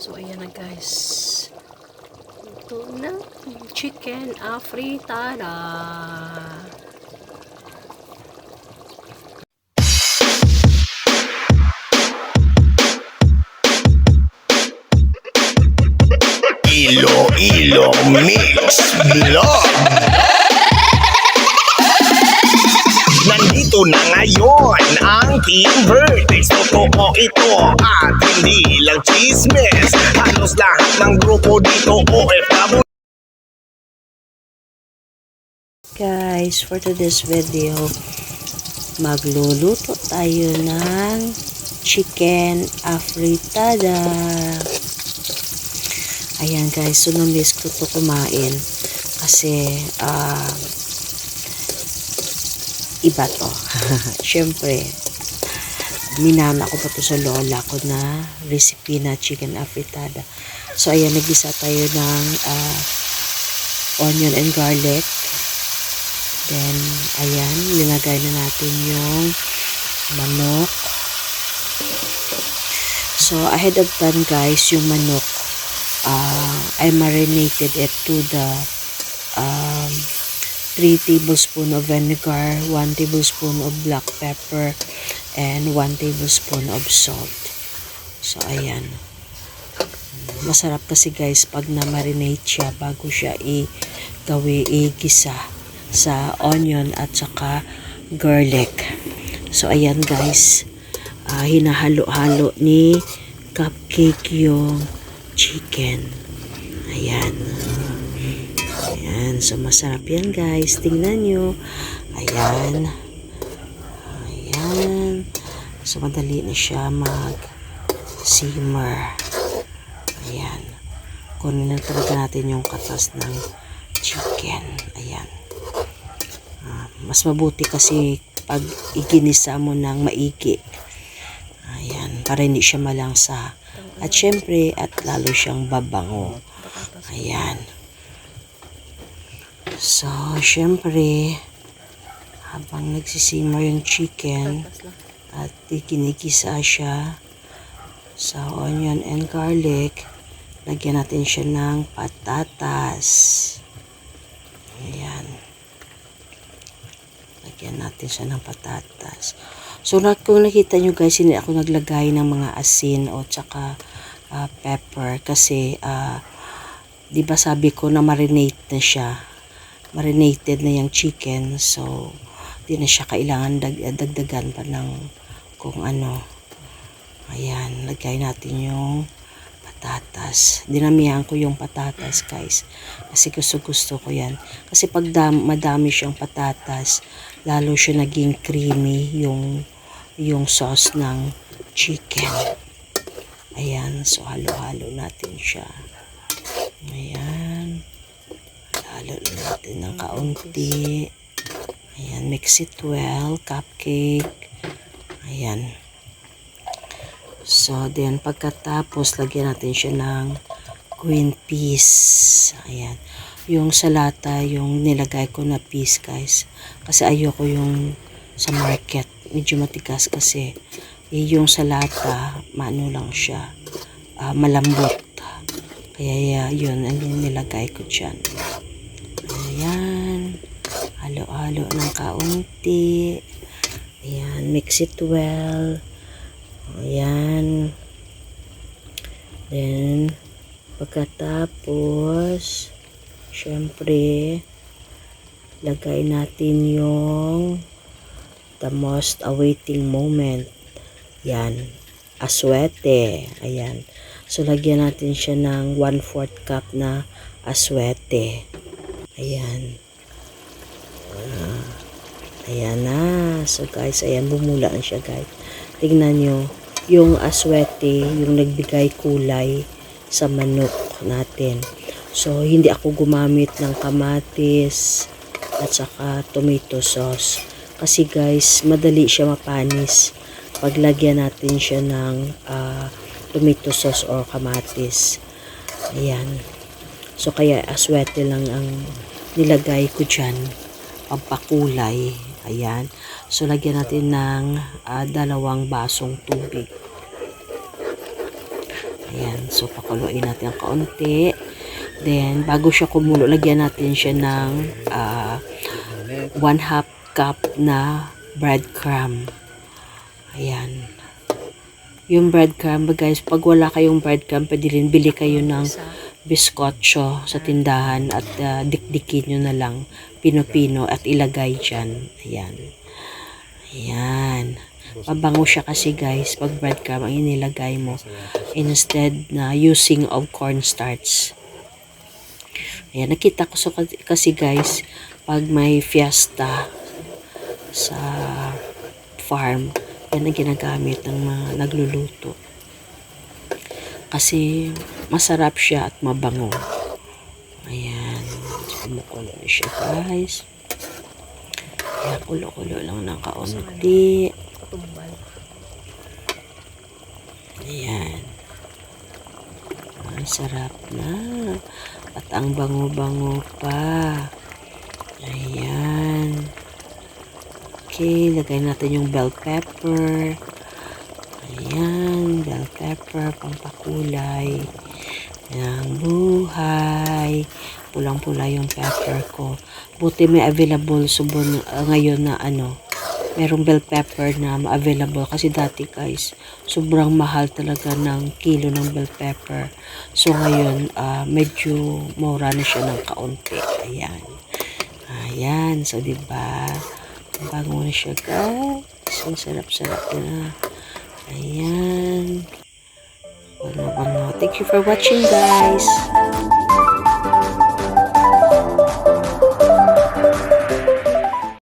So, ayan na guys. Ito na yung chicken afritada. Iloilo Mix Vlog. Nandito na ngayon ang Team Vertex. Totoo ito at hindi lang chismis. Halos lahat ng grupo dito OFW. Guys, for today's video, magluluto tayo ng chicken afritada. Ayan guys, so na-miss ko to kumain kasi iba to. Syempre, minana ko pa to sa lola ko na recipe na chicken afritada. So ayan, nagisa tayo ng onion and garlic. Then, ayan, linagay na natin yung manok. So, ahead of time guys, yung manok, I marinated it to the 3 tablespoon of vinegar, 1 tablespoon of black pepper, and 1 tablespoon of salt. So, ayan. Masarap kasi guys pag na-marinate siya bago siya igisa sa onion at saka garlic. So, ayan guys. Hinahalo-halo ni Cupcake yung chicken. Ayan. Ayan. So, masarap yan guys. Tingnan nyo. Ayan. Ayan. So, madali na siya mag-simmer. Ayan. Kunin na talaga natin yung katas ng chicken. Ayan. Mas mabuti kasi pag iginisa mo ng maigi. Ayan. Para hindi siya malangsa. At syempre, at lalo siyang babango. Ayan. So, syempre, habang nagsisimmer yung chicken at ikinigisa siya sa onion and garlic, lagyan natin siya ng patatas. Ayan. Lagyan natin siya ng patatas. So, kung nakita nyo guys, hindi ako naglagay ng mga asin o tsaka pepper kasi, di ba sabi ko na marinate na siya. Marinated na yung chicken. So, di na siya kailangan dagdagan pa ng kung ano. Ayan, lagay natin yung patatas. Dinamihan ko yung patatas guys. Kasi gusto ko yan. Kasi pag madami siyang patatas, lalo siya naging creamy yung sauce ng chicken. Ayan, so halo-halo natin siya. Ayan. Halo natin ng kaunti. Ayan, mix it well. Cupcake. Ayan. So, then pagkatapos, lagyan natin siya ng green peas. Ayan. Yung salata, yung nilagay ko na peas, guys. Kasi ayoko yung sa market. Medyo matigas kasi. Yung salata, maano lang siya. Malambot. Kaya yun, ang nilagay ko dyan. Ayan. Halo-halo ng kaunti. Ayan. Mix it well. Ayan. Then, pagkatapos, syempre, lagay natin yung the most awaiting moment. Yan. Aswete. Ayan. So, lagyan natin siya ng 1/4 cup na aswete. Ayan. Ayan na. So, guys, ayan, bumula na siya, guys. Tignan nyo, yung aswete, yung nagbigay kulay sa manok natin. So, hindi ako gumamit ng kamatis at saka tomato sauce. Kasi guys, madali siya mapanis. Paglagyan natin siya ng tomato sauce or kamatis. Ayan. So, kaya aswete lang ang nilagay ko dyan. Pampakulay. Ayan. So, lagyan natin ng 2 basong tubig. Ayan. Ayan. So, pakuluin natin ang kaunti. Then, bago siya kumulo, lagyan natin siya ng 1/2 cup na breadcrumb. Ayan. Yung breadcrumb, guys, pag wala kayong breadcrumb, pwede rin bili kayo ng biskotso sa tindahan at dikdikin nyo na lang pino-pino at ilagay dyan. Ayan. Ayan. Mabango siya kasi, guys, pag breadcrumb ang inilagay mo instead na using of cornstarch. Ayan, nakita ko kasi, guys, pag may fiesta sa farm, yan ang ginagamit ng mga nagluluto. Kasi masarap siya at mabango. Ayan. Kumukulo na siya, guys. Ayan, kulo-kulo lang ng kaunti. Ayan. Ang sarap na. At ang bango-bango pa. Ayan. Okay, lagay natin yung bell pepper. Ayan, bell pepper, pampakulay. Ayan, buhay. Pulang-pula yung pepper ko. Buti may available subon ngayon na merong bell pepper na available. Kasi dati, guys, sobrang mahal talaga ng kilo ng bell pepper. So ngayon, medyo mura na siya ng kaunti. Ayan. Ayan, so diba? Bango na siya, guys. Ang sarap-sarap na. Ayan. Bango-bango. Thank you for watching, guys.